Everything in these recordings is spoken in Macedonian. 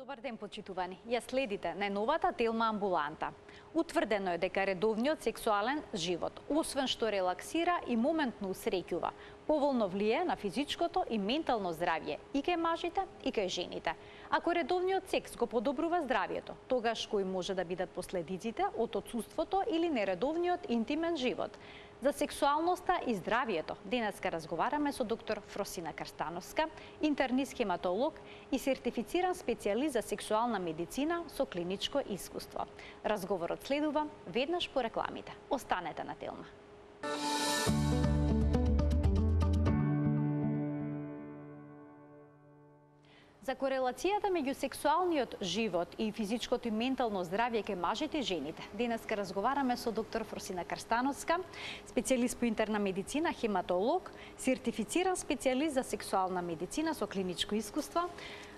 Добар ден, почитувани. Ја следите најновата Телма амбуланта. Утврдено е дека редовниот сексуален живот, освен што релаксира и моментно усреќува, поволно влие на физичкото и ментално здравје и кај мажите и кај жените. Ако редовниот секс го подобрува здравјето, тогаш кои може да бидат последиците од отсуството или нередовниот интимен живот? За сексуалноста и здравјето денеска разговараме со доктор Фросина Карстановска, интернист хематолог и сертифициран специјалист за сексуална медицина со клиничко искуство. Разговорот следува веднаш по рекламите. Останете на Телма. За корелацијата меѓу сексуалниот живот и физичкото и ментално здравје кај мажите и жените, денеска разговараме со доктор Фросина Карстановска, специјалист по интерна медицина, хематолог, сертифициран специјалист за сексуална медицина со клиничко искуство.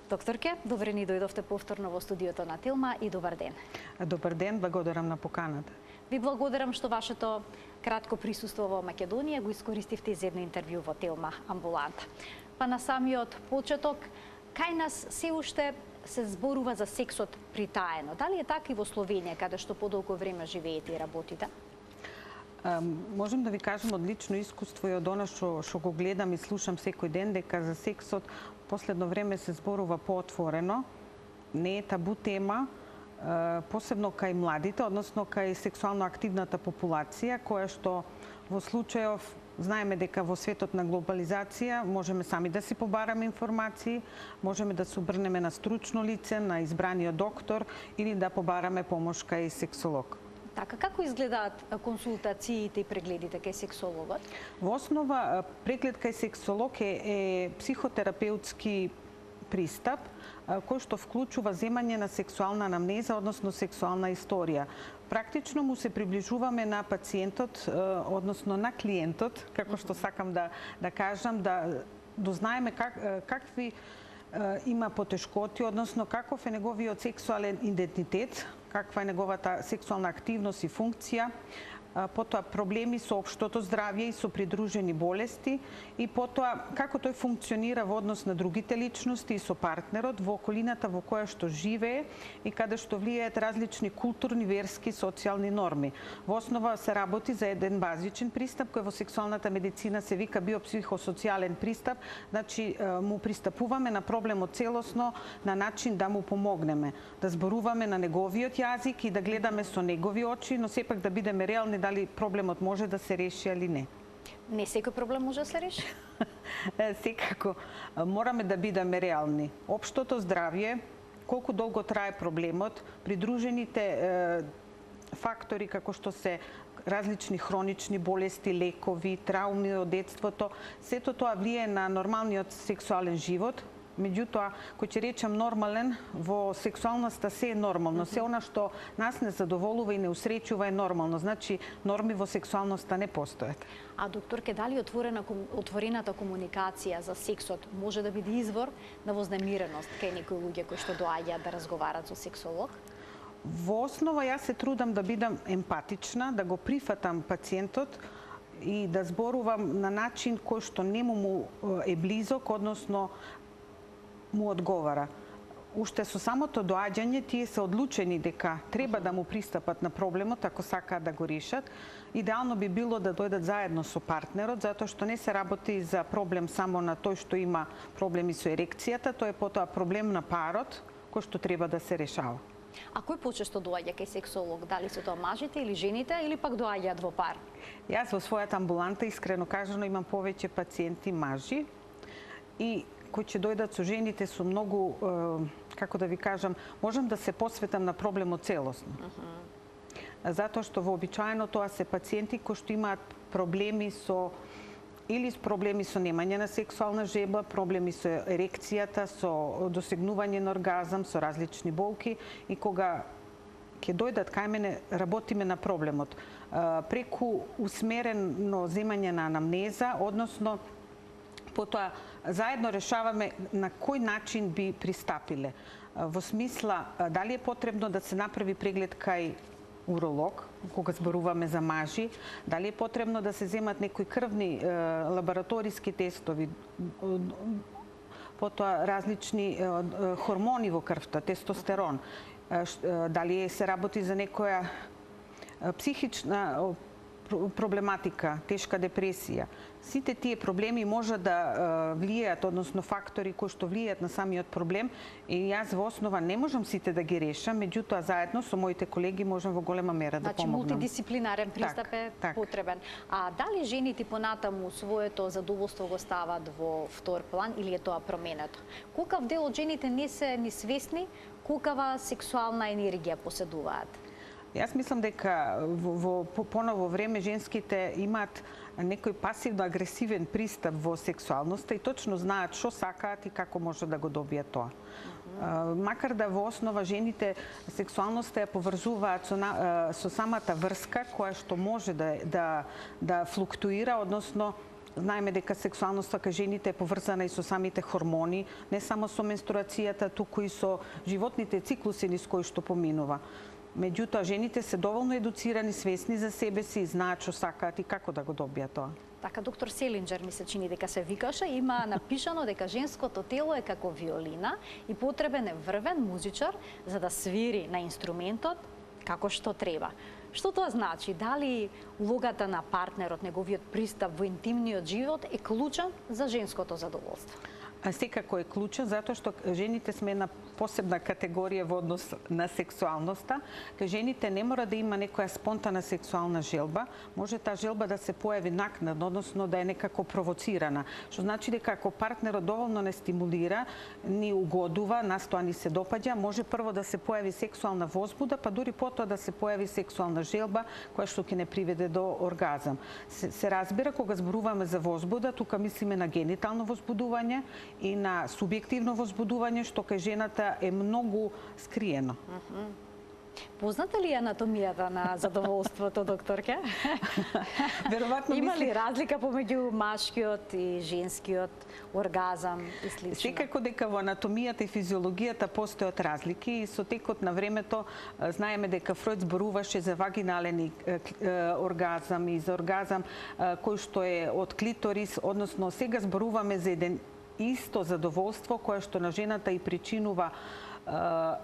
Докторке, добре ни дојдовте повторно во студиото на Телма и добар ден. Добар ден, благодарам на поканата. Ви благодарам што вашето кратко присуство во Македонија го искористивте за едно интервју во Телма амбуланта. Па на самиот почеток, кај нас се уште се зборува за сексот притаено. Дали е така и во Словенија, каде што подолго време живеете и работите? Можем да ви кажем од лично искуство и од она што го гледам и слушам секој ден, дека за сексот последно време се зборува поотворено. Не е табу тема, посебно кај младите, односно кај сексуално активната популација, која што во случајов знаеме дека во светот на глобализација можеме сами да си побараме информации, можеме да се обрнеме на стручно лице, на избраниот доктор или да побараме помош кај сексолог. Така, како изгледаат консултациите и прегледите кај сексологот? Во основа, преглед кај сексолог е психотерапеутски пристап, кој што вклучува земање на сексуална анамнеза, односно сексуална историја. Практично му се приближуваме на пациентот, односно на клиентот, како што сакам да кажам, да дознаеме какви има потешкоти, односно каков е неговиот сексуален идентитет, каква е неговата сексуална активност и функција, потоа проблеми со општото здравје и со придружени болести и потоа како тој функционира во однос на другите личности и со партнерот во околината во која што живее и каде што влијаат различни културни, верски, социјални норми. Во основа се работи за еден базичен пристап кој во сексуалната медицина се вика биопсихосоцијален пристап, значи му пристапуваме на проблемот целосно на начин да му помогнеме, да зборуваме на неговиот јазик и да гледаме со негови очи, но сепак да бидеме реални дали проблемот може да се реши или не. Не секој проблем може да се реши? Секако, мораме да бидеме реални. Општото здравје, колку долго трае проблемот, придружените фактори како што се различни хронични болести, лекови, трауми од детството, сето тоа влие на нормалниот сексуален живот. Меѓутоа, кој ќе речем нормален, во сексуалноста се е нормално. Се она што нас не задоволува и не усреќува е нормално. Значи, норми во сексуалноста не постојат. А докторке, дали отворената комуникација за сексот може да биде извор на вознемиреност кај некои луѓе кои што доаѓаат да разговарат со сексолог? Во основа, јас се трудам да бидам емпатична, да го прифатам пациентот и да зборувам на начин кој што нему му е близок, односно му одговара. Уште со самото доаѓање тие се одлучени дека треба да му пристапат на проблемот ако сакаат да го решат. Идеално би било да дојдат заедно со партнерот, затоа што не се работи за проблем само на тој што има проблеми со ерекцијата, тоа е потоа проблем на парот кој што треба да се решава. А кој почесто доаѓа кај сексолог? Дали се тоа мажите или жените или пак доаѓаат во пар? Јас во својата амбуланта искрено кажано имам повеќе пациенти мажи и кои ќе дојдат со жените со многу, како да ви кажам, можам да се посветам на проблемот целосно. Затоа што вообичаено тоа се пациенти кои што имаат проблеми со немање на сексуална жеба, проблеми со ерекцијата, со досегнување на оргазам, со различни болки и кога ќе дојдат кај мене, работиме на проблемот. Преку усмерено земање на анамнеза, односно потоа заедно решаваме на кој начин би пристапиле. Во смисла, дали е потребно да се направи преглед кај уролог, кога зборуваме за мажи, дали е потребно да се земат некои крвни лабораториски тестови, потоа различни хормони во крвта, тестостерон. Дали се работи за некоја психична проблематика, тешка депресија. Сите тие проблеми може да влијаат, односно фактори кои што влијаат на самиот проблем, и јас во основа не можам сите да ги решам, меѓутоа заедно со моите колеги можам во голема мера да помогнам. Значи мултидисциплинарен пристап е потребен. А дали жените понатаму своето задоволство го стават во втор план или е тоа променето? Колкав дел од жените не се ни свесни колкава сексуална енергија поседуваат? Јас мислам дека во поново време женските имаат некој пасивно-агресивен пристап во сексуалноста и точно знаат што сакаат и како може да го добијат тоа. Макар да во основа жените сексуалноста ја поврзуваат со самата врска која што може да флуктуира, односно знаеме дека сексуалноста кај жените е поврзана и со самите хормони, не само со менструацијата, туку и со животните циклуси низ кои што поминува. Меѓутоа, жените се доволно едуцирани, свесни за себе си и знаат што сакаат и како да го добијат тоа. Така, доктор Селинџер ми се чини дека се викаше, има напишано дека женското тело е како виолина и потребен е врвен музичар за да свири на инструментот како што треба. Што тоа значи? Дали улогата на партнерот, неговиот пристап во интимниот живот е клучен за женското задоволство? Секако е клучен, затоа што жените сме една посебна категорија во однос на сексуалноста. Кај жените не мора да има некоја спонтана сексуална желба, може таа желба да се појави накнадно, односно да е некако провоцирана. Што значи дека ако партнерот доволно не стимулира, ни угодува, нас тоа ни се допаѓа, може прво да се појави сексуална возбуда, па дури потоа да се појави сексуална желба, која што ќе не приведе до оргазам. Се разбира, кога зборуваме за возбуда, тука мислиме на генитално возбудување и на субјективно возбудување, што кај жената е многу скриено. Позната ли е анатомијата на задоволството, докторке? Веројатно има ли разлика помеѓу машкиот и женскиот оргазам и слично? Секако дека во анатомијата и физиологијата постојат разлики и со текот на времето знаеме дека Фройд зборуваше за вагинален оргазам и за оргазам кој што е од клиторис, односно сега зборуваме за еден исто задоволство кое што на жената и причинува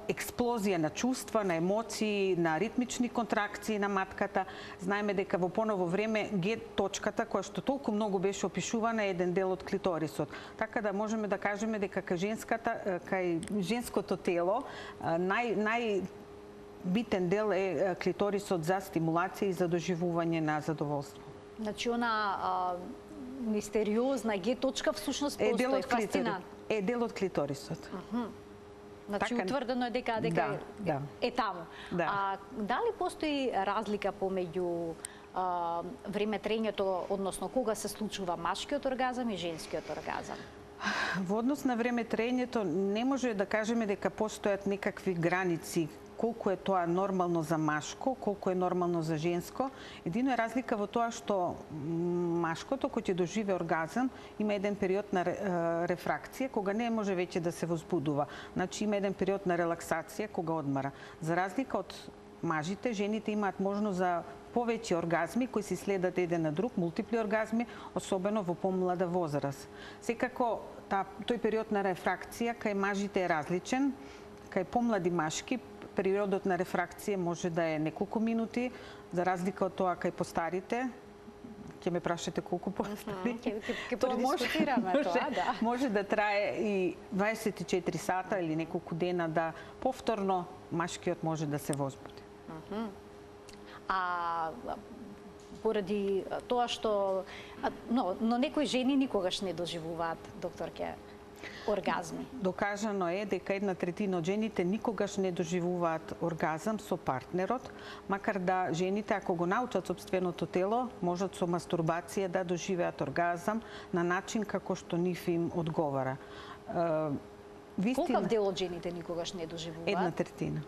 експлозија на чувства, на емоции, на ритмични контракции на матката. Знаеме дека во поново време Г точката која што толку многу беше опишувана е еден дел од клиторисот. Така да можеме да кажеме дека кај женското тело најбитен дел е клиторисот за стимулација и за доживување на задоволство. Значи она мистериозна Г точка всушност постои, фасцинантна. Е дел од клиторисот. Значи утврдено е дека е таму. А дали постои разлика помеѓу време трењето, односно кога се случува машкиот оргазам и женскиот оргазам? Во однос на време трењето не може да кажеме дека постојат некакви граници колку е тоа нормално за машко, колку е нормално за женско. Едино е разлика во тоа што машкото кој ќе доживе оргазам има еден период на рефракција кога не може веќе да се возбудува. Значи има еден период на релаксација кога одмара. За разлика од мажите, жените имаат можност за повеќе оргазми кои се следат еден на друг, мултипли оргазми, особено во помлада возраст. Секако тој период на рефракција кај мажите е различен, кај помлади машки периодот на рефракција може да е неколку минути, за разлика од тоа кај постарите. Ќе ме прашате колку постари. Ќе предискутираме тоа, да. Може да трае и 24 сата или неколку дена да повторно машкиот може да се возбуди. А поради тоа што но некои жени никогаш не доживуваат, докторке, оргазми. Докажано е дека 1/3 од жените никогаш не доживуваат оргазам со партнерот, макар да жените, ако го научат сопственото тело, можат со мастурбација да доживеат оргазам на начин како што нив им одговара. Колкав дел од жените никогаш не доживуваат? 1/3.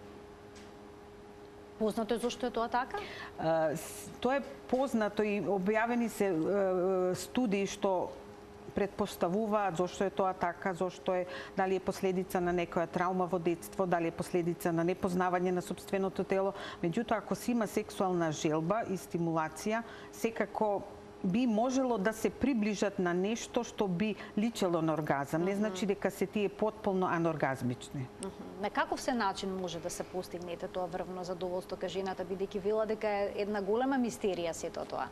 Познато е зошто е тоа така? Тоа е познато и објавени се студии што предпоставуваат зошто е тоа така, зошто е, дали е последица на некоја траума во детство, дали е последица на непознавање на сопственото тело. Меѓутоа, ако се има сексуална желба и стимулација, секако би можело да се приближат на нешто што би личело на оргазам. Не значи дека се тие потполно аноргазмични. На каков се начин може да се постигнете тоа врвно задоволство кај жената, бидејќи вела дека е една голема мистерија сето тоа?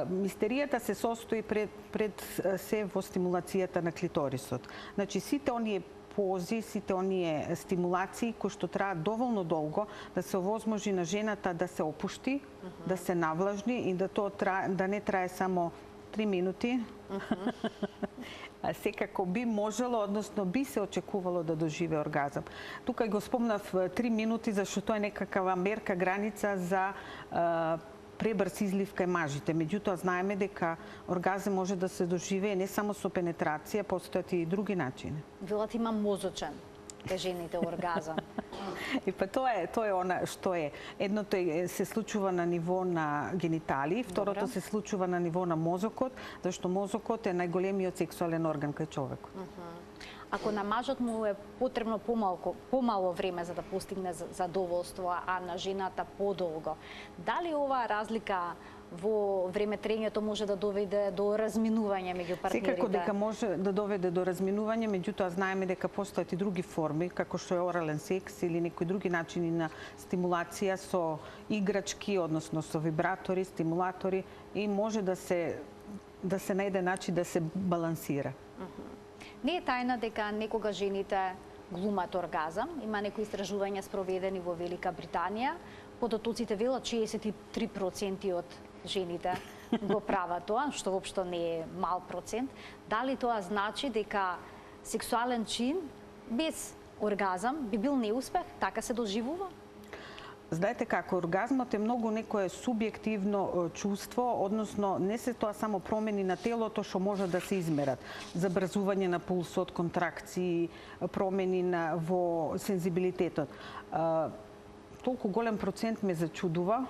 Мистеријата се состои пред се во стимулацијата на клиторисот. Значи, сите оние пози, сите оние стимулации кои што траат доволно долго да се овозможи на жената да се опушти, да се навлажни и да да не трае само 3 минути. Секако би можело, односно би се очекувало да доживее оргазам. Тука го спомнав 3 минути, зашто тоа е некаква мерка, граница за пребрз излив кај мажите. Меѓутоа, знаеме дека оргазам може да се доживее не само со пенетрација, постојат и други начини. Велат има мозочен кај жените оргазам. И па тоа е она што е. Едното се случува на ниво на гениталии, второто се случува на ниво на мозокот, зашто мозокот е најголемиот сексуален орган кај човекот. Ако на мажот му е потребно помало време за да постигне задоволство, а на жената подолго, дали оваа разлика во време трењето може да доведе до разминување меѓу партнерите? Секако дека може да доведе до разминување, меѓутоа знаеме дека постојат и други форми, како што е орален секс или некои други начини на стимулација со играчки, односно со вибратори, стимулатори, и може да се најде начин да се балансира. Не е тајна дека некога жените глумат оргазам. Има некои истражувања спроведени во Велика Британија. Податоците велат 63% од жените го прават тоа, што воопшто не е мал процент. Дали тоа значи дека сексуален чин без оргазам би бил неуспех? Така се доживува? Знаете како, оргазмот е многу некое субјективно чувство, односно не се тоа само промени на телото што може да се измерат. Забрзување на пулсот, контракции, промени во сензибилитетот. Толку голем процент ме зачудува.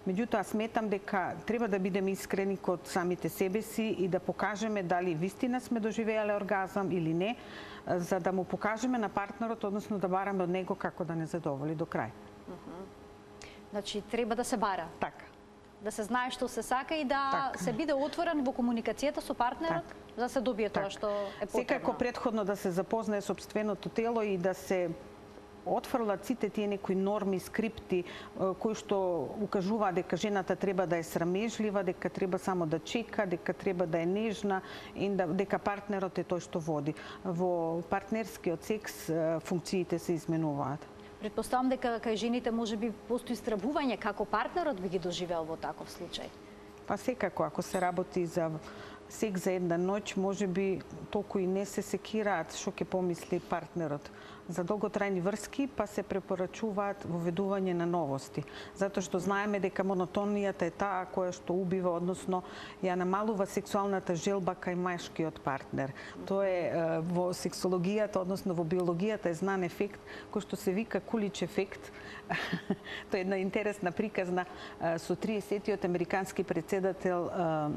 Меѓутоа, сметам дека треба да бидеме искрени код самите себе си и да покажеме дали вистина сме доживеале оргазам или не, за да му покажеме на партнерот, односно да бараме од него како да не задоволи до крај. Значи, треба да се бара. Така. Да се знае што се сака и да се биде отворен во комуникацијата со партнерот, за да се добие тоа што е потребно. Секако претходно да се запознае собственото тело и да се отфрлат сите тие некои норми, скрипти кои што укажуваат дека жената треба да е срамежлива, дека треба само да чека, дека треба да е нежна и дека партнерот е тој што води. Во партнерскиот секс функциите се изменуваат. Предпоставам дека кај жените можеби постои страбување како партнерот би ги доживеал во таков случај. Па секако, ако се работи за секс за една ноќ, можеби толку и не се секираат што ќе помисли партнерот. За долготрајни врски па се препорачуваат воведување на новости, затоа што знаеме дека монотонијата е таа која што убива, односно ја намалува сексуалната желба кај машкиот партнер. Тоа е во сексологијата, односно во биологијата е знан ефект кој што се вика Кулич ефект. Тоа е една интересна приказна со 30-тиот американски претседател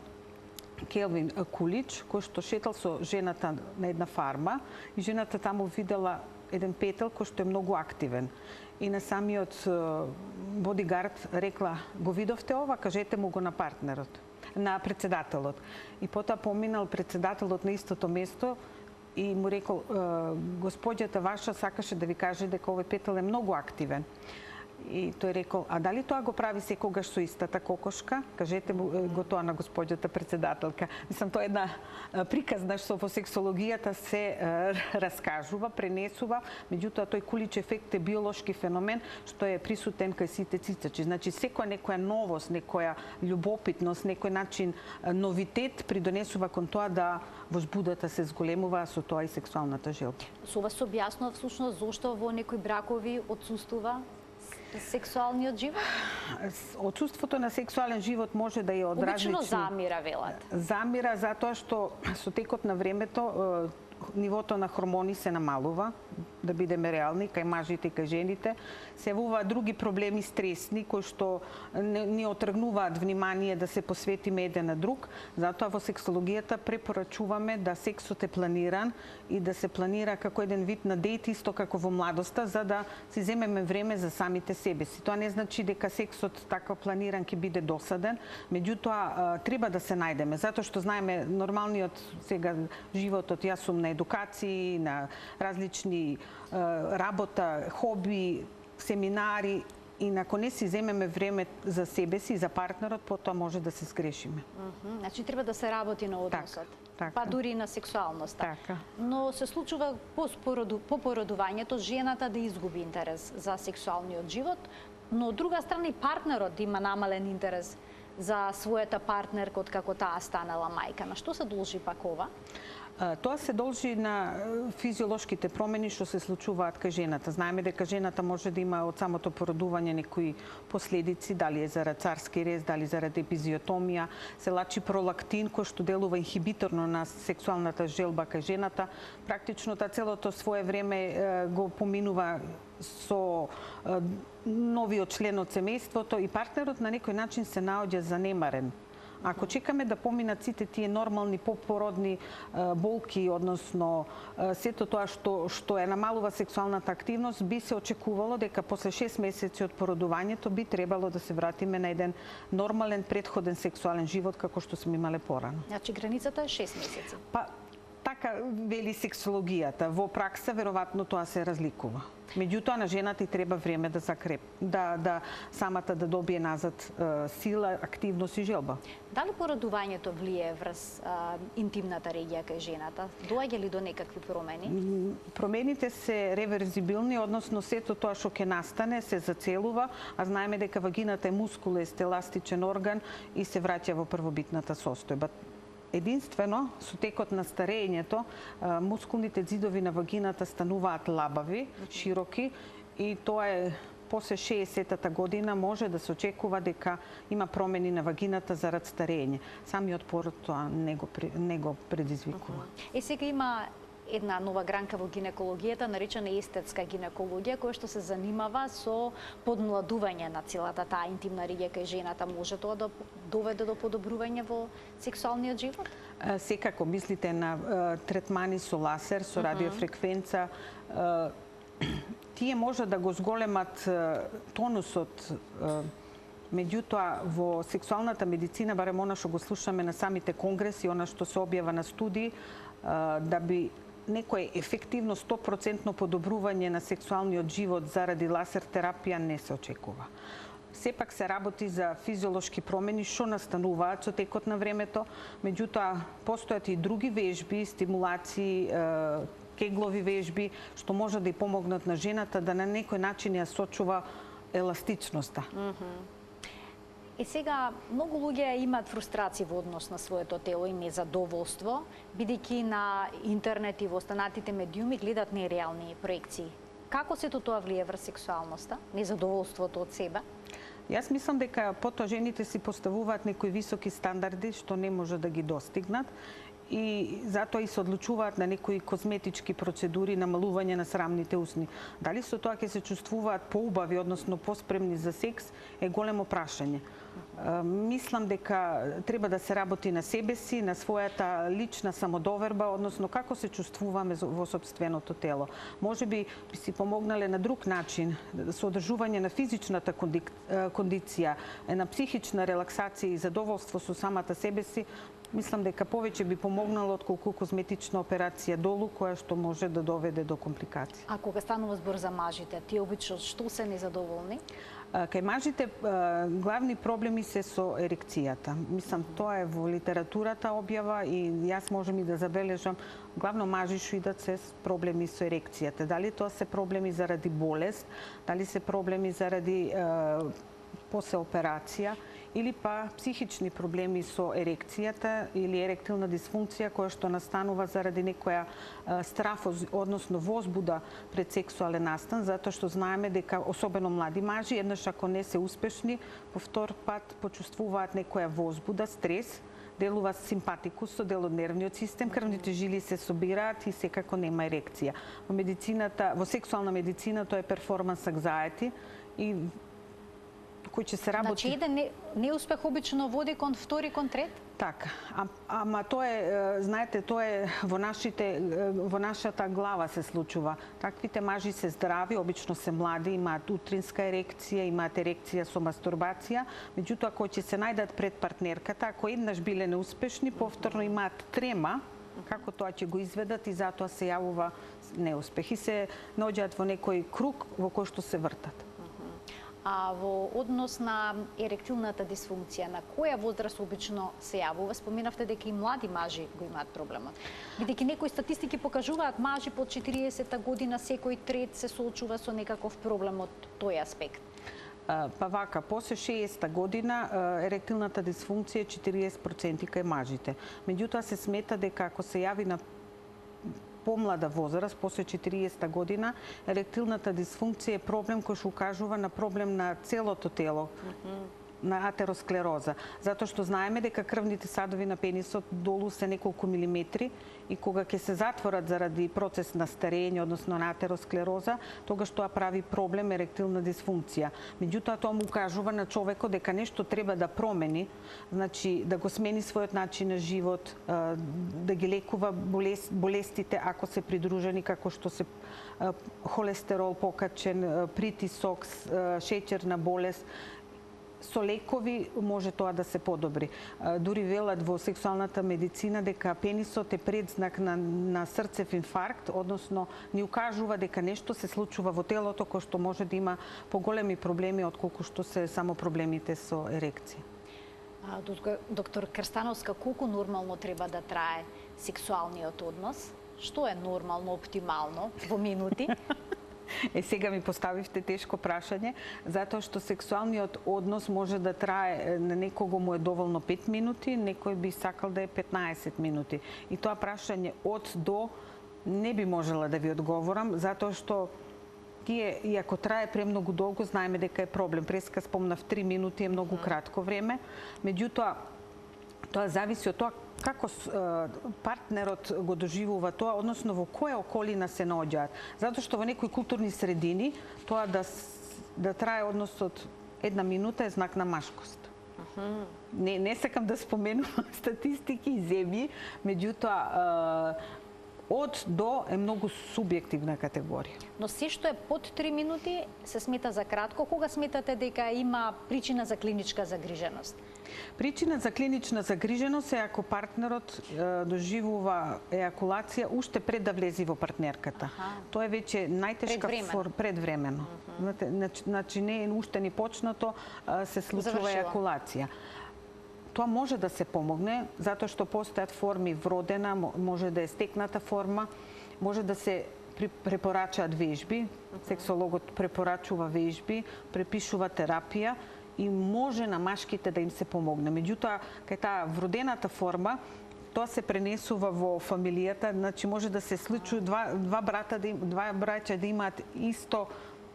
Келвин Кулич, кој што шетал со жената на една фарма и жената таму видела еден петел кој што е многу активен. И на самиот бодигард рекла: "Го видовте ова, кажете му го на партнерот, на претседателот." И потоа поминал претседателот на истото место и му рекол: "Господјата ваша сакаше да ви каже дека овој петел е многу активен." И тој рекол: "А дали тоа го прави секогаш со истата кокошка? Кажете му го тоа на господјата претседателка." Мислам, тоа е една приказна што во сексологијата се раскажува, пренесува, меѓутоа тој Кулич ефект е биолошки феномен што е присутен кај сите цицачи. Значи, некоја новост, некоја љубопитност, некој начин новитет придонесува кон тоа да возбудата се зголемува, со тоа и сексуалната желба. Со вас се објаснува всушност зошто во некои бракови отсуствува сексуалниот живот? Отсуството на сексуален живот може да е од различни... Обично замира, велат. Замира затоа што со текот на времето нивото на хормони се намалува, да бидеме реални, кај мажите и кај жените, се явуваат други проблеми стресни кои што ни отргнуваат внимание да се посветиме еден на друг. Затоа во сексологијата препорачуваме да сексот е планиран и да се планира како еден вид на дејт, исто како во младоста, за да си земеме време за самите себе си. Тоа не значи дека сексот така планиран ќе биде досаден, меѓутоа треба да се најдеме, затоа што знаеме нормалниот сега животот, јас сум на едукации, на различни работа, хоби, семинари и ако не си земеме време за себе си, за партнерот, потоа може да се сгрешиме. Значи треба да се работи на односот. Така. Па дури на сексуалноста. Така. Но се случува по породувањето жената да изгуби интерес за сексуалниот живот, но од друга страна и партнерот да има намален интерес за својата партнерка како таа станала мајка. На што се должи пак ова? Тоа се должи на физиолошките промени што се случуваат кај жената. Знаеме дека жената може да има од самото породување некои последици, дали е зарад царски рез, дали зарад епизиотомија, се лачи пролактин кој што делува инхибиторно на сексуалната желба кај жената. Практично целото свое време го поминува со новиот член од семејството и партнерот на некој начин се наоѓа занемарен. Ако чекаме да поминат сите тие нормални попородни болки, односно сето тоа што е намалува сексуалната активност, би се очекувало дека после 6 месеци од породувањето би требало да се вратиме на еден нормален предходен сексуален живот како што сме имале порано. Значи границата е 6 месеци. Па така вели сексологијата. Во пракса веројатно тоа се разликува. Меѓутоа на жената и треба време да закреп, да самата да добие назад сила, активност и желба. Дали породувањето влие врз интимната регија кај жената? Доаѓа ли до некакви промени? Промените се реверзибилни, односно сето тоа што ќе настане се зацелува, а знаеме дека вагината е мускулест, еластичен орган и се враќа во првобитната состојба. Единствено, со текот на старењето, мускулните ѕидови на вагината стануваат лабави, широки и тоа е после 60-та година може да се очекува дека има промени на вагината зарад старење. Самиот пород тоа не го предизвикува. Сега има една нова гранка во гинекологијата, наречена естетска гинекологија, која што се занимава со подмладување на целата таа интимна регија кај жената. Може тоа да доведе до подобрување во сексуалниот живот? Секако мислите на третмани со ласер, со радиофреквенца, тие може да го зголемат тонусот, меѓутоа во сексуалната медицина, барем она што го слушаме на самите конгреси, она што се објава на студии, да би некое ефективно 100% подобрување на сексуалниот живот заради ласер терапија не се очекува. Сепак се работи за физиолошки промени што настануваат со текот на времето, меѓутоа постојат и други вежби, стимулации, кеглови вежби, што може да и помогнат на жената да на некој начин ја сочува еластичноста. И сега, многу луѓе имаат фрустрации во однос на своето тело и незадоволство, бидејќи на интернет и во останатите медиуми гледат нереални проекции. Како сето тоа влие врз сексуалноста, незадоволството од себе? Јас мислам дека потоа жените си поставуваат некои високи стандарди што не може да ги достигнат и затоа и се одлучуваат на некои козметички процедури, намалување на срамните усни. Дали со тоа ќе се чувствуваат поубави, односно поспремни за секс, е големо прашање. Мислам дека треба да се работи на себе си, на својата лична самодоверба, односно како се чувствуваме во сопственото тело. Може би си помогнале на друг начин, со одржување на физичната кондиција, на психична релаксација и задоволство со самата себе си, мислам дека повеќе би помогнало отколку козметична операција долу, која што може да доведе до компликации. А кога станува збор за мажите, тие обично што се незадоволни? Кај мажите главни проблеми се со ерекцијата. Мислам, тоа е во литературата објава и јас можем и да забележам, главно мажи што идат се проблеми со ерекцијата. Дали тоа се проблеми заради болест, дали се проблеми заради после операција, или па психични проблеми со ерекцијата или еректилна дисфункција која што настанува заради некоја страф, односно возбуда пред сексуален настан, затоа што знаеме дека особено млади мажи, еднаш ако не се успешни, по втор пат почувствуваат некоја возбуда, стрес, делува симпатикус со дел од нервниот систем, крвните жили се собираат и секако нема ерекција. Во медицината, во сексуална медицина тоа е performance anxiety и кој ќе се работи. Значи еден неуспех обично води кон втори, кон трет? Така, ама тоа е, знаете, тоа е во нашата глава се случува. Таквите мажи се здрави, обично се млади, имаат утринска ерекција, имаат ерекција со мастурбација, меѓутоа кои ќе се најдат пред партнерката, ако еднаш биле неуспешни, повторно имаат трема, како тоа ќе го изведат и затоа се јавува неуспех и се наоѓаат во некој круг во кој што се вртат. А во однос на еректилната дисфункција, на која возраст обично се јавува? Споменавте дека и млади мажи го имаат проблемот. Бидејќи некои статистики покажуваат мажи под 40-та година секој трет се соочува со некаков проблем од тој аспект. Па вака, после 60-та година еректилната дисфункција е 40% кај мажите. Меѓутоа се смета дека ако се јави на помлада возраст, после 40-та година, еректилната дисфункција е проблем кој што укажува на проблем на целото тело, на атеросклероза. Затоа што знаеме дека крвните садови на пенисот долу се неколку милиметри и кога ќе се затворат заради процес на старење, односно на атеросклероза, тогаш тоа прави проблем еректилна дисфункција. Меѓутоа тоа му укажува на човекот дека нешто треба да промени, значи да го смени својот начин на живот, да ги лекува болестите ако се придружени, како што се холестерол покачен, притисок, шеќерна болест. Со лекови може тоа да се подобри. Дури велат во сексуалната медицина дека пенисот е предзнак на срцев инфаркт, односно ни укажува дека нешто се случува во телото кој што може да има поголеми проблеми отколку што се само проблемите со ерекција. Доктор Крстановска, колку нормално треба да трае сексуалниот однос? Што е нормално, оптимално во минути? Сега ми поставивте тешко прашање, затоа што сексуалниот однос може да трае, на некого му е доволно 5 минути, некој би сакал да е 15 минути. И тоа прашање од до не би можела да ви одговорам, затоа што тие, и ако трае премногу долго, знаеме дека е проблем. Преска спомнав 3 минути е многу кратко време, меѓутоа тоа зависи од тоа како партнерот го доживува тоа, односно во која околина се наоѓаат. Затоа што во некои културни средини тоа да трае односот 1 минута е знак на машкост. Не сакам да споменувам статистики и земји, меѓутоа од до е многу субјективна категорија. Но се што е под 3 минути се смета за кратко. Кога сметате дека има причина за клиничка загриженост? Причина за клинична загриженост е ако партнерот доживува ејакулација уште пред да влезе во партнерката. Тоа е веќе најтешка предвремено. Значи не е уште ни почнато, се случува ејакулација. Тоа може да се помогне, затоа што постојат форми вродена, може да е стекната форма, може да се препорачаат вежби, сексологот препорачува вежби, препишува терапија и може на машките да им се помогне. Меѓутоа, кај таа вродената форма, тоа се пренесува во фамилијата, значи може да се случи два браќа да имаат исто,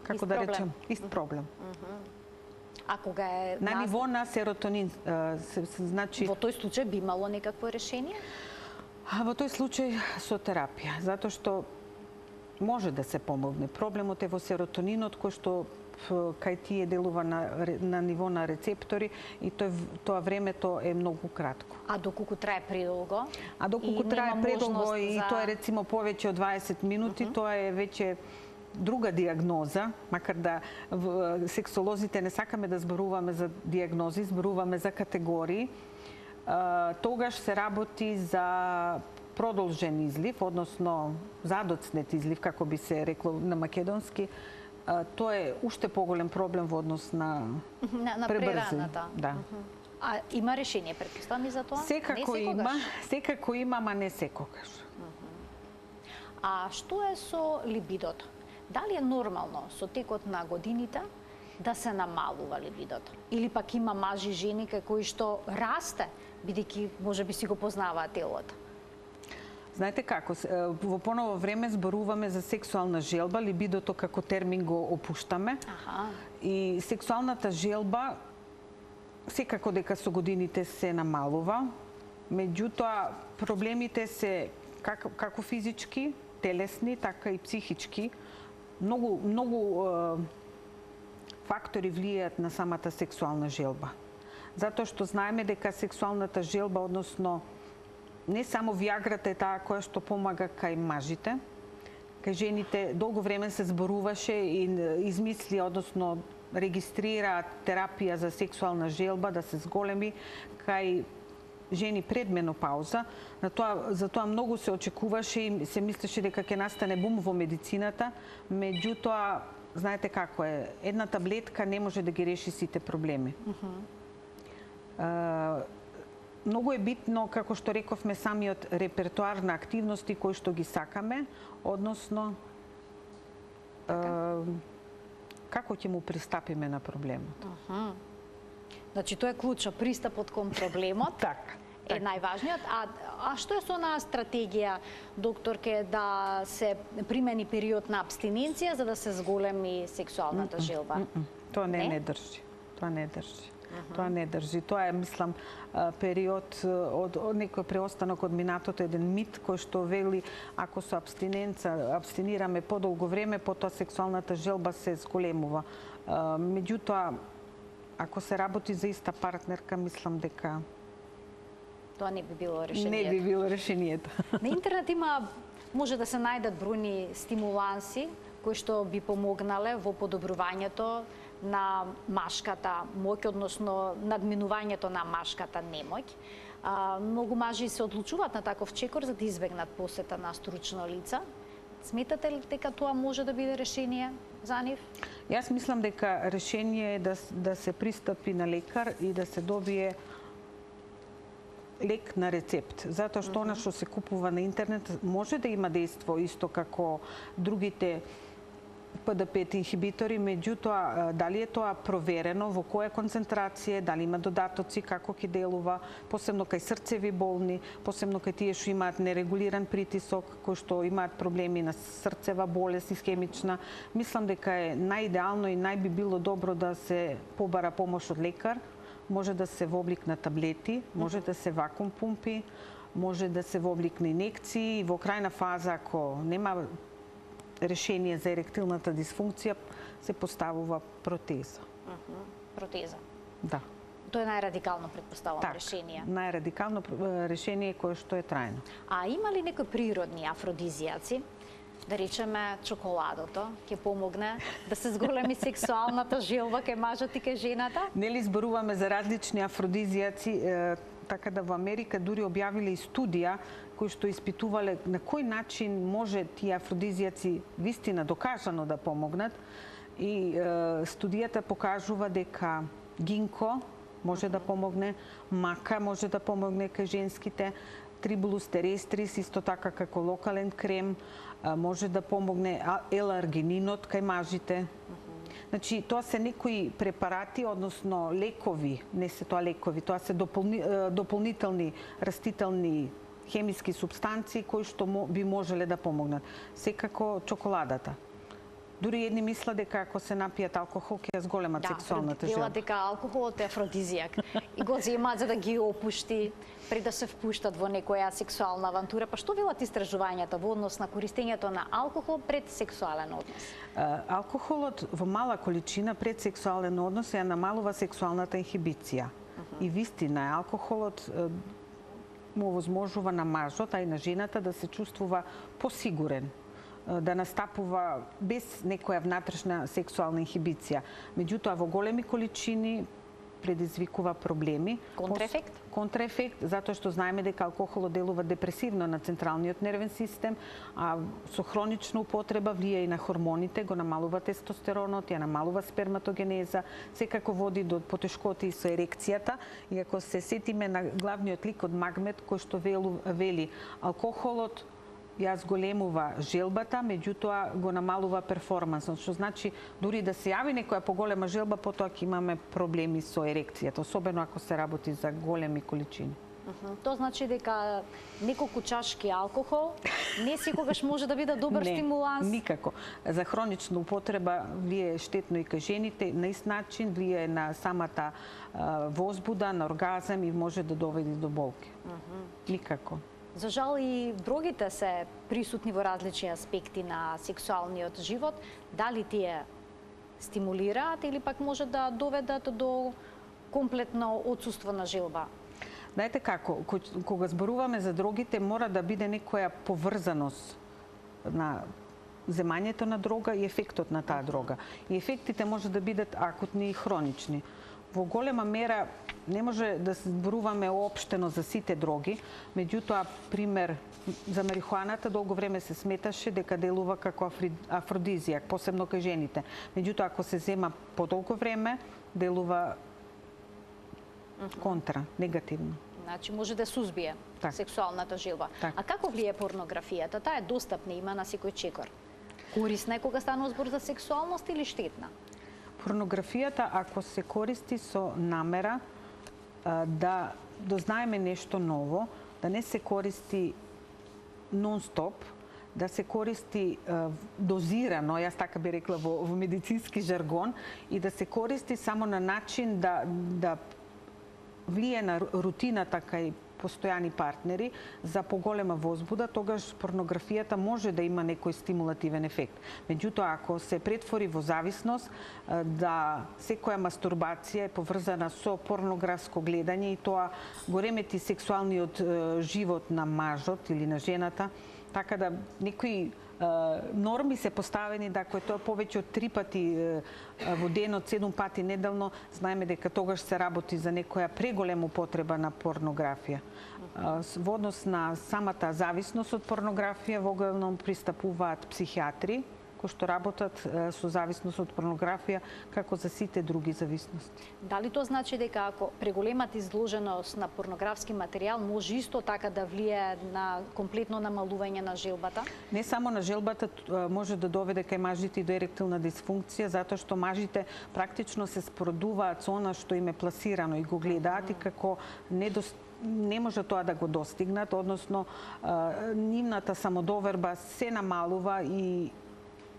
како да речем, ист проблем. А кога е на ниво на серотонин, значи во тој случај би имало некакво решение? Во тој случај со терапија, затоа што може да се помогне. Проблемот е во серотонинот кој што кај тие делува на ниво на рецептори и тоа времето е многу кратко. А доколку трае предолго? А доколку трае предолго и тоа е рецимо повеќе од 20 минути, тоа е веќе друга диагноза, макар да сексолозите не сакаме да зборуваме за диагнози, зборуваме за категории, тогаш се работи за продолжен излив, односно задоцнет излив, како би се рекло на македонски. Тоа е уште поголем проблем во однос на прераната. Да. А има решение, претпоставам, за тоа? Секако има, ама не секогаш. А што е со либидото? Дали е нормално со текот на годините да се намалува либидото? Или пак има мажи и жени кај кои што расте, бидејќи можеби си го познаваат телото? Знаете како, во поново време зборуваме за сексуална желба, либидото како термин го опуштаме. И сексуалната желба секако дека со годините се намалува. Меѓутоа, проблемите се како физички, телесни, така и психички. Многу фактори влијаат на самата сексуална желба. Затоа што знаеме дека сексуалната желба, односно не само виаграта е таа која што помага кај мажите, кај жените долго време се зборуваше и измисли, односно регистрира терапија за сексуална желба да се зголеми кај жени пред менопауза. За тоа многу се очекуваше и се мислеше дека ќе настане бум во медицината, меѓутоа знаете како е, една таблетка не може да ги реши сите проблеми. Многу е битно, како што рековме, самиот репертуар на активности кои што ги сакаме, односно како ќе му пристапиме на проблемот. Значи, тоа е клучно, пристапот кон проблемот. Така. Е најважниот. А што е со онаа стратегија, докторке, да се примени период на абстиненција за да се зголеми сексуалната желба? Тоа не држи. Тоа не држи. Тоа не држи. Тоа е, мислам, период од некој преостанок од минатото, еден мит кој што вели ако со абстинираме подолго време, потоа сексуалната желба се зголемува. Меѓутоа, ако се работи за иста партнерка, мислам дека тоа не би било решението. Не би било решението. На интернет може да се најдат бројни стимуланси кои што би помогнале во подобрувањето на машката моќ, односно надминувањето на машката немоќ. Многу мажи се одлучуваат на таков чекор за да избегнат посета на стручно лица. Сметате ли дека тоа може да биде решение за нив? Јас мислам дека решение е да се пристапи на лекар и да се добие лек на рецепт, затоа што она што се купува на интернет може да има дејство исто како другите ПД5 инхибитори, меѓутоа дали е тоа проверено, во која концентрација, дали има додатоци, како ќе делува, посебно кај срцеви болни, посебно кај тие што имаат нерегулиран притисок, кои што имаат проблеми на срцева болест, исхемична. Мислам дека е најидеално и најби било добро да се побара помош од лекар. Може да се во облик на таблети, може да се вакуум пумпи, може да се во облик на инекции и во крајна фаза, ако нема решение за еректилната дисфункција, се поставува протеза. Протеза. Да. Тоа е најрадикално, предпоставувам, решение. Најрадикално решение кое што е трајно. А има ли некои природни афродизијаци? Да речеме, чоколадото ќе помогне да се зголеми сексуалната желба кај мажот и кај жената? Нели зборуваме за различни афродизијаци, така да во Америка дури објавиле и студија кои што испитувале на кој начин може тие афродизијаци вистина докажано да помогнат. И студијата покажува дека гинко може да помогне, мака може да помогне кај женските, трибулус терестрис исто така како локален крем, може да помогне L-аргининот кај мажите. Значи, тоа се некои препарати, односно лекови, не се тоа лекови, тоа се дополнителни растителни хемиски субстанции кои што би можеле да помогнат. Секако чоколадата. Дури едни мисла дека ако се напијат алкохол ќе зголемат сексуалната желба. Да, дека алкохолот е афродизијак и го земаат за да ги опушти пред да се впуштат во некоја сексуална авантура. Па што велат истражувањата во однос на користењето на алкохол пред сексуален однос? Алкохолот во мала количина пред сексуален однос ја намалува сексуалната инхибиција. И вистина, алкохолот му овозможува на мажот, а и на жената да се чувствува посигурен, да настапува без некоја внатрешна сексуална инхибиција. Меѓутоа, во големи количини предизвикува проблеми. Контраефект? Контраефект, затоа што знаеме дека алкохолот делува депресивно на централниот нервен систем, а со хронична употреба влија и на хормоните, го намалува тестостеронот, ја намалува сперматогенеза, секако води до потешкоти со ерекцијата. И ако се сетиме на главниот лик од Магмет, кој што вели алкохолот ја зголемува желбата, меѓутоа го намалува перформансот, што значи дури да се јави некоја поголема желба, потоа ќе имаме проблеми со ерекцијата, особено ако се работи за големи количини. Тоа значи дека неколку чашки алкохол не секогаш може да биде добар стимуланс? Никако. За хронична употреба влие штетно и кај жените, на ист начин влие на самата возбуда, на оргазам и може да доведе до болки. Никако. За жал и дрогите се присутни во различни аспекти на сексуалниот живот. Дали тие стимулираат или пак може да доведат до комплетно отсуство на желба? Знаете како, кога зборуваме за дрогите, мора да биде некоја поврзаност на земањето на дрога и ефектот на таа дрога. И ефектите може да бидат акутни и хронични. Во голема мера не може да зборуваме општено за сите дроги, меѓутоа, пример, за марихуаната долго време се сметаше дека делува како афродизијак, посебно кај жените. Меѓутоа, ако се зема подолго време, делува контра, негативно. Значи може да сузбие сексуалната желба. А како влие порнографијата? Таа е достапна, има на секој чекор. Корисна е кога станува збор за сексуалност или штетна? Порнографијата, ако се користи со намера да дознаеме нешто ново, да не се користи нон-стоп, да се користи дозирано, јас така би рекла во медицински жаргон, и да се користи само на начин да влие на рутината кај постојани партнери за поголема возбуда, тогаш порнографијата може да има некој стимулативен ефект. Меѓутоа, ако се претвори во зависност, да секоја мастурбација е поврзана со порнографско гледање и тоа го ремети сексуалниот живот на мажот или на жената, така да некои норми се поставени да ако е тоа повеќе од 3 пати во денот, 7 пати неделно, знаеме дека тогаш се работи за некоја преголема употреба на порнографија. Во однос на самата зависност од порнографија, воглавно пристапуваат психијатри кои што работат со зависност од порнографија, како за сите други зависности. Дали тоа значи дека ако преголемата изложеност на порнографски материјал може исто така да влие на комплетно намалување на желбата? Не само на желбата, може да доведе кај мажите и до еректилна дисфункција, затоа што мажите практично се споредуваат со она што им е пласирано и го гледаат и како не може тоа да го достигнат, односно нивната самодоверба се намалува и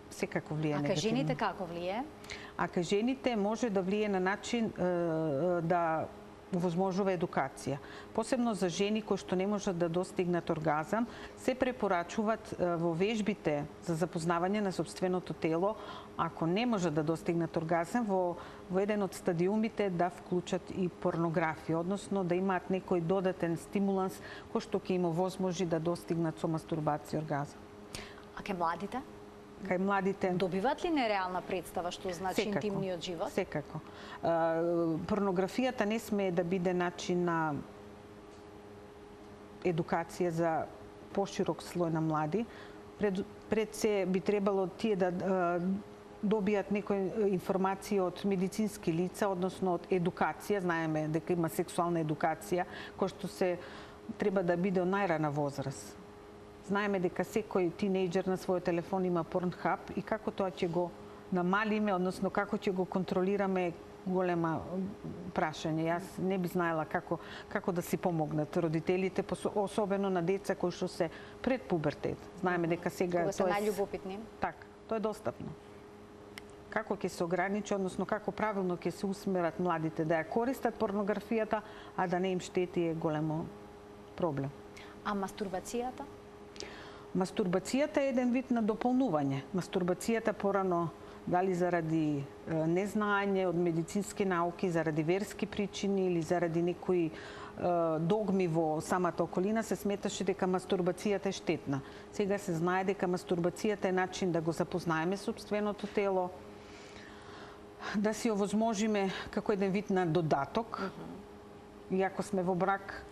секако влие негативно. А кај жените како влие? А кај жените може да влие на начин да овозможува едукација. Посебно за жени кои што не можат да достигнат оргазам, се препорачуваат во вежбите за запознавање на сопственото тело, ако не можат да достигнат оргазам, во еден од стадиумите да вклучат и порнографија, односно да имаат некој додатен стимуланс кој што ќе им овозможи да достигнат со мастурбација оргазам. А кај младите? Кај младите добиваат ли нереална представа што значи интимниот живот? Секако. Порнографијата не смее да биде начин на едукација за поширок слој на млади. Пред се би требало тие да добијат некои информации од медицински лица, односно од едукација. Знаеме дека има сексуална едукација, која што се треба да биде од најрана возраст. Знаеме дека секој тинејџер на својот телефон има Pornhub и како тоа ќе го намалиме, односно како ќе го контролираме, голема прашање. Јас не би знаела како да си помогнат родителите, особено на деца кои што се пред пубертет. Знаеме дека сега кога се најљубопитни. Така, тоа е достапно. Како ќе се ограничи, односно како правилно ќе се усмерат младите да ја користат порнографијата, а да не им штети е големо проблем. А мастурбацијата? Мастурбацијата е еден вид на дополнување. Мастурбацијата порано, дали заради незнаење од медицински науки, заради верски причини или заради некои догми во самата околина, се сметаше дека мастурбацијата е штетна. Сега се знае дека мастурбацијата е начин да го запознаеме сопственото тело, да си овозможиме како еден вид на додаток. Иако сме во брак,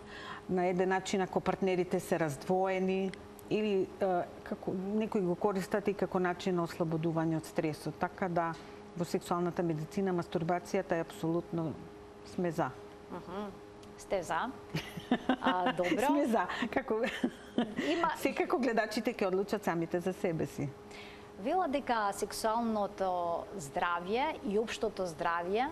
на еден начин ако партнерите се раздвоени, или како некои го користат и како начин на ослободување од стресот. Така да во сексуалната медицина мастурбацијата е апсолутно сме за. Сте за? Добро. Сме за. Секако гледачите ќе одлучат самите за себе си. Вела дека сексуалното здравје и општото здравје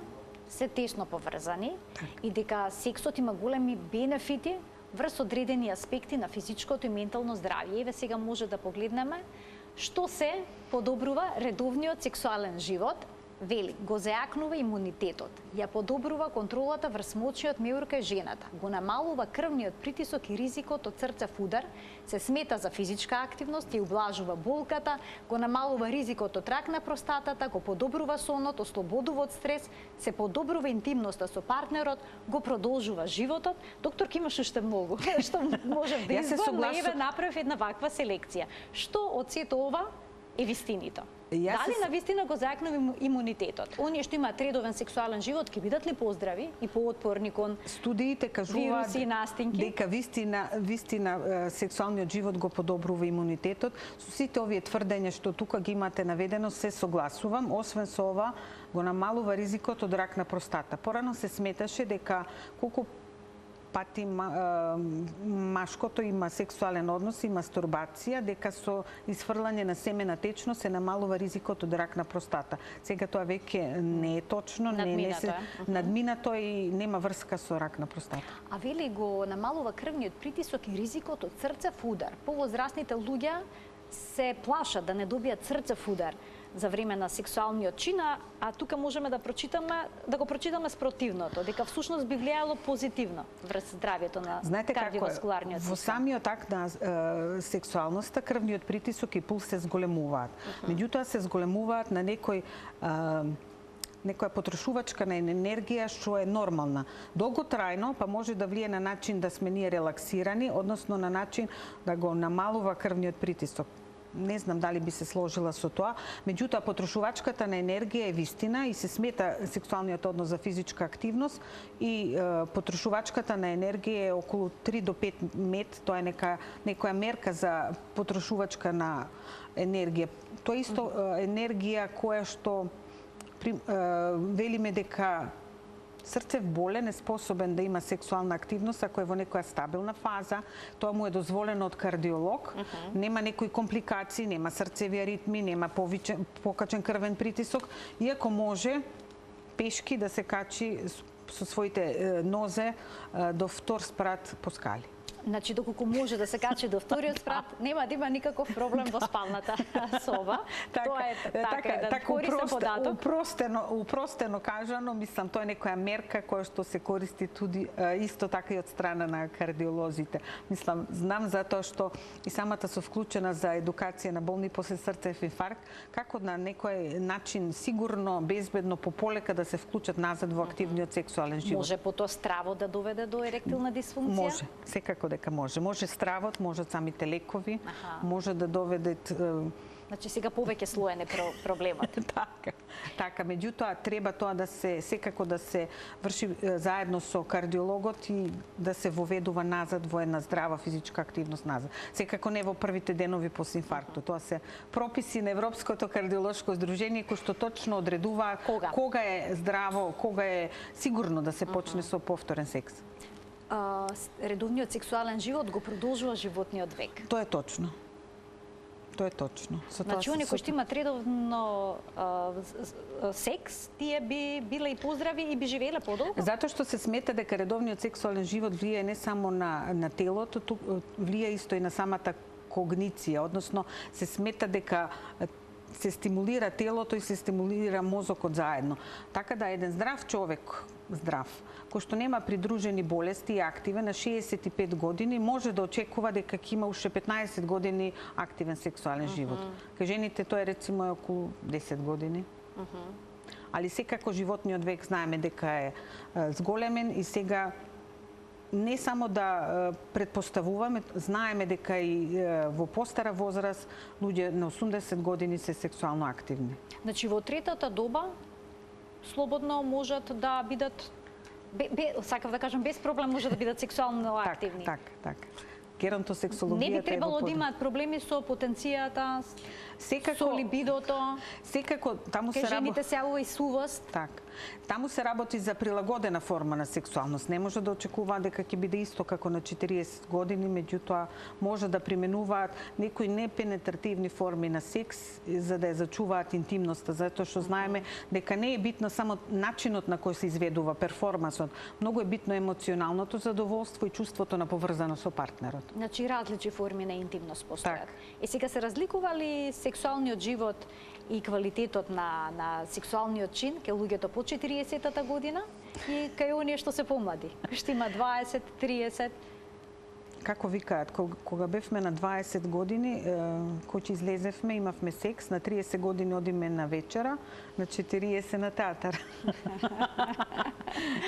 се тесно поврзани и дека сексот има големи бенефити врз одредени аспекти на физичкото и ментално здравје. Еве сега може да погледнеме што се подобрува редовниот сексуален живот. Вели, го зајакнува имунитетот, ја подобрува контролата врз мочниот меур кај жената, го намалува крвниот притисок и ризикот од срцев удар, се смета за физичка активност, ја облажува болката, го намалува ризикот од рак на простатата, го подобрува сонот, ослободува од стрес, се подобрува интимноста со партнерот, го продолжува животот. Докторка, имаш уште многу што можев да изборам, еве направив една ваква селекција. Што од сето ова е вистинито? Дали на вистина го зајакнува имунитетот? Оние што имаат редовен сексуален живот ќе бидат ли поздрави и поотпорни кон студиите кажуваат вируси и настинки? Дека вистина сексуалниот живот го подобрува имунитетот. Со сите овие тврдења што тука ги имате наведено се согласувам, освен со ова го намалува ризикот од рак на простата. Порано се сметаше дека колку пати машкото има сексуален однос и мастурбација, дека со изфрлање на семена течност се намалува ризикот од рак на простата. Сега тоа веќе не е точно, надминато и нема врска со рак на простата. А вели го намалува крвниот притисок и ризикот од срцев удар. Повозрастните луѓе се плашат да не добијат срцев удар за време на сексуалниот чин, а тука можеме да го прочитаме спротивното, дека всушност би влијаело позитивно врз здравјето на кардиоваскуларниот систем. Во самиот акт на сексуалноста крвниот притисок и пулс се зголемуваат. Меѓутоа се зголемуваат на некоја потрошувачка на енергија што е нормална. Долготрајно па може да влие на начин да сме ние релаксирани, односно на начин да го намалува крвниот притисок. Не знам дали би се сложила со тоа, меѓутоа потрошувачката на енергија е вистина и се смета сексуалниот однос за физичка активност и потрошувачката на енергија е околу 3 до 5 мет, тоа е некоја мерка за потрошувачка на енергија. Тоа исто енергија која што велиме дека срцев болен е способен да има сексуална активност ако е во некоја стабилна фаза, тоа му е дозволено од кардиолог, нема некои компликации, нема срцеви аритми, нема покачен крвен притисок, иако може пешки да се качи со своите нозе до втор спрат по скали. Значи, доколку може да се качи до вториот спрат, нема да има никаков проблем во спалната соба. Тоа е така користен податок. Упростено кажано, мислам, тоа е некоја мерка која што се користи туди исто така и од страна на кардиолозите. Мислам, знам затоа што и самата со вклучена за едукација на болни после срцев инфаркт, како на некој начин сигурно, безбедно, пополека да се вклучат назад во активниот сексуален живот. Може потоа стравот да доведе до еректилна дисфункција? Може, секако дека може. Може стравот, може самите лекови, може да доведат... Значи сега повеќе слоен е проблемот. Така, меѓутоа треба тоа да се секако да се врши заедно со кардиологот и да се воведува назад во една здрава физичка активност назад. Секако не во првите денови после инфарктот. Тоа се прописи на Европското кардиолошко здружение кои што точно одредува кога е здраво, кога е сигурно да се почне со повторен секс. Редовниот сексуален живот го продолжува животниот век. Тоа е точно. Тоа е точно. Значи, оние кои што имаат редовно секс, тие би биле и поздрави и би живееле подолго? Затоа што се смета дека редовниот сексуален живот влие не само на телото, влие исто и на самата когниција, односно се смета дека се стимулира телото и се стимулира мозокот заедно. Така да еден здрав човек, кој што нема придружени болести и активен на 65 години, може да очекува дека ќе има уште 15 години активен сексуален живот. Кај жените тоа е рецимо околу 10 години. Али секако животниот век знаеме дека е зголемен и сега не само да предпоставуваме, знаеме дека и во постара возраст луѓе на 80 години се сексуално активни. Значи во третата доба слободно можат да бидат, сакав да кажам, без проблем може да бидат сексуално активни. Така. Геронтосексологијата Не би требало да имаат проблеми со потенцијата, со либидото. Секако таму се работи. Жените се јавува и сувост. Так. Таму се работи за прилагодена форма на сексуалност. Не може да очекуваат дека ќе биде исто како на 40 години, меѓутоа може да применуваат некои непенетративни форми на секс за да ја зачуваат интимноста, затоа што знаеме дека не е битно само начинот на кој се изведува перформансот, многу е битно емоционалното задоволство и чувството на поврзаност со партнерот. Значи различни форми на интимност постојат. Так. Сега се разликува ли сексуалниот живот и квалитетот на сексуалниот чин кај луѓето по 40-та година и кај оние што се помлади, што има 20, 30? Како викаат, кога бевме на 20 години, кога излезевме, имавме секс, на 30 години одиме на вечера, на 40 на театар.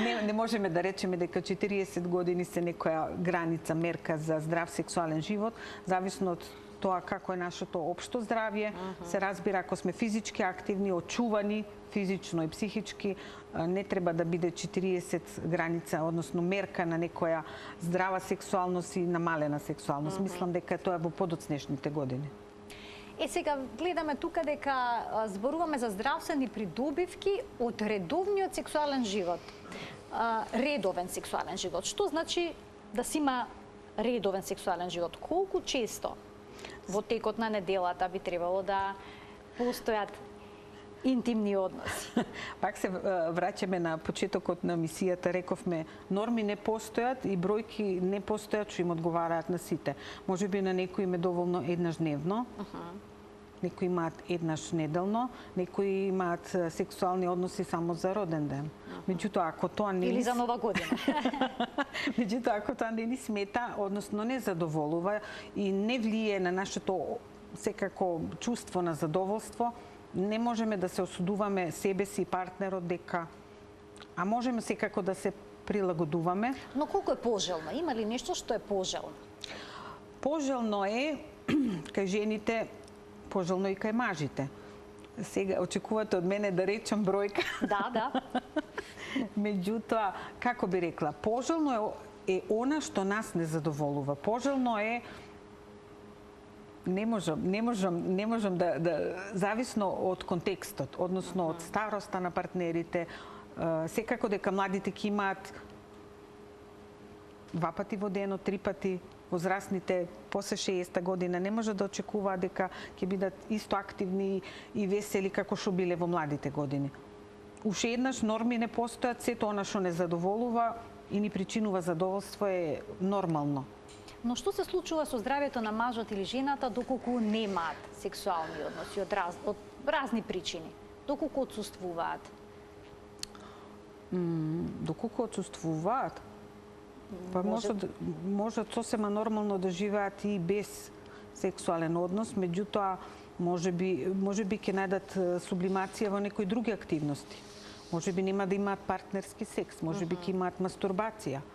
Не можеме да речеме дека 40 години се некоја граница, мерка за здрав сексуален живот, зависно од тоа како е нашето општо здравје, се разбира ако сме физички активни, очувани, физично и психички, не треба да биде 40 граница, односно мерка на некоја здрава сексуалност и намалена сексуалност. Мислам дека тоа е во подоцнешните години. Сега гледаме тука дека зборуваме за здравствени придобивки од редовниот сексуален живот. Редовен сексуален живот. Што значи да си има редовен сексуален живот? Колку често во текот на неделата би требало да постојат интимни односи? Пак се враќаме на почетокот на мисијата, рековме норми не постојат и бројки не постојат што им одговараат на сите. Можеби на некои им е доволно еднаш дневно, некои имаат еднаш неделно, некои имаат сексуални односи само за роден ден. Меѓутоа, ако тоа не или за нова година. Меѓутоа, ако тоа не ни смета, односно не задоволува и не влие на нашето секако чувство на задоволство, не можеме да се осудуваме себе си и партнерот дека, а можеме секако да се прилагодуваме. Но колку е пожелно? Има ли нешто што е пожелно? Пожелно е кај жените, пожелно и кај мажите. Сега очекувате од мене да речам бројка. Да. Меѓутоа, како би рекла, пожелно е она што нас не задоволува. Пожелно е не можам да зависно од контекстот, односно од староста на партнерите, секако дека младите ќе имаат 2 пати во денот, 3 пати, возрастните после 60 година не може да очекуваат дека ќе бидат исто активни и весели како што биле во младите години. Уште еднаш норми не постојат, сето она што не задоволува и ни причинува задоволство е нормално. Но што се случува со здравјето на мажот или жената доколку немаат сексуални односи од разни причини? Доколку отсуствуваат? Доколку отсуствуваат? Па можат сосема нормално да живеат и без сексуален однос, меѓутоа можеби ќе најдат сублимација во некои други активности. Можеби нема да имаат партнерски секс, можеби ќе имаат мастурбација.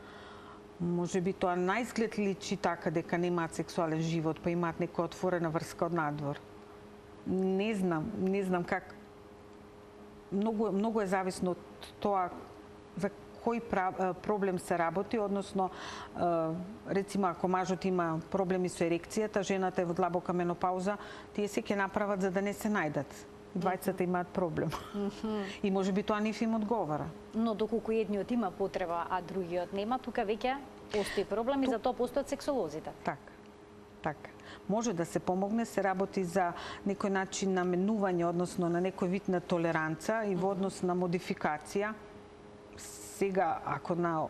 Можеби тоа наизглед личи така дека немаат сексуален живот, па имаат некоја отворена врска од надвор. Не знам как. Многу е зависно од тоа за кој проблем се работи, односно, рецимо, ако мажот има проблеми со ерекцијата, жената е во длабока менопауза, тие се ќе направат за да не се најдат. Двајцата имаат проблем. И можеби тоа нив им одговара. Но доколку едниот има потреба, а другиот нема, тука веќе постои проблем и затоа постојат сексолозите. Така. Може да се помогне, се работи за некој начин на менување, односно на некој вид на толеранца и во однос на модификација. Сега, ако на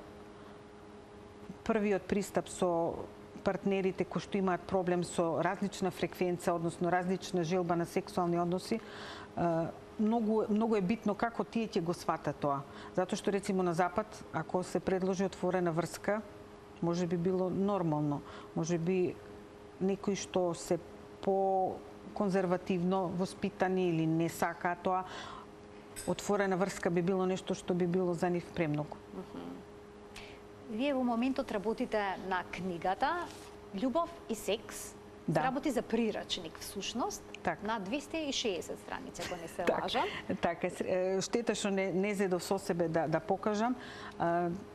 првиот пристап со партнерите кои што имаат проблем со различна фреквенца, односно различна желба на сексуални односи, многу е битно како тие ќе го сватат тоа. Затоа што рецимо на Запад, ако се предложи отворена врска, може би било нормално. Може би некои што се по-конзервативно воспитани или не сакаат тоа, отворена врска би било нешто што би било за нив премногу. Вие во моментот работите на книгата Љубов и секс Да. Работи за прирачник, всушност, Така. на 260 страници, ако не се Так, лажам. така, штета што не зедов со себе да покажам.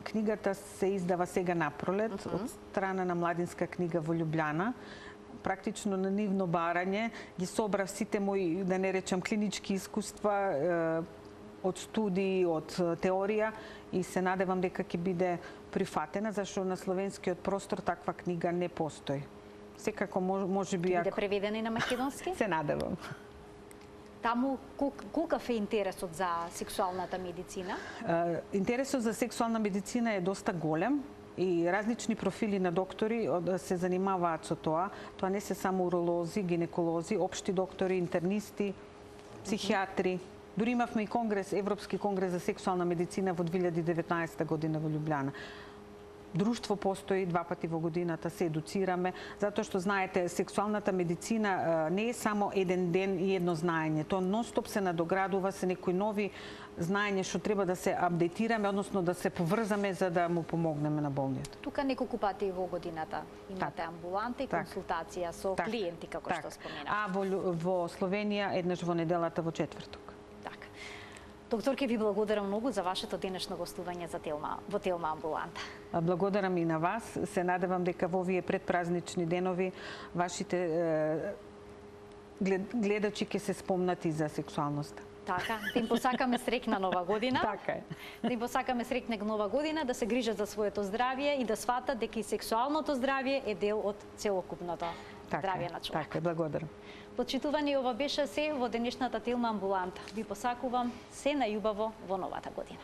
Книгата се издава сега напролет од страна на Младинска книга во Љубљана. Практично на нивно барање ги собрав сите мои, да не речам, клинички искуства од студии, од теорија и се надевам дека ќе биде прифатена, зашто на словенскиот простор таква книга не постои. Секако може би Биде преведена и на македонски? се надевам. Таму колкав е интересот за сексуалната медицина? Интересот за сексуална медицина е доста голем и различни профили на доктори се занимаваат со тоа. Тоа не се само уролози, гинеколози, општи доктори, интернисти, психијатри. Дури имавме и конгрес, Европски конгрес за сексуална медицина во 2019 година во Љубљана. Друштво постои 2 пати во годината, се едуцираме, затоа што знаете, сексуалната медицина не е само еден ден и едно знаење. Тоа нон-стоп се надоградува, се некои нови знаење што треба да се апдейтираме, односно да се поврзаме за да му помогнеме на болниот. Тука неколку пати во годината имате амбуланта и консултација со клиенти, како што спомена. А во Словенија еднаш во неделата во четврток. Така. Докторке, ви благодарам многу за вашето денешно гостување во Телма амбуланта. Благодарам и на вас. Се надевам дека во овие предпразнични денови вашите гледачи ќе се спомнат и за сексуалноста. Така, да им посакаме среќна нова година. Така е. Да им посакаме среќна нова година, да се грижат за своето здравје и да сватат дека и сексуалното здравје е дел од целокупното здравје на човек. Така, благодарам. Почитувани, ова беше се во денешната Телма амбуланта. Ви посакувам се најубаво во новата година.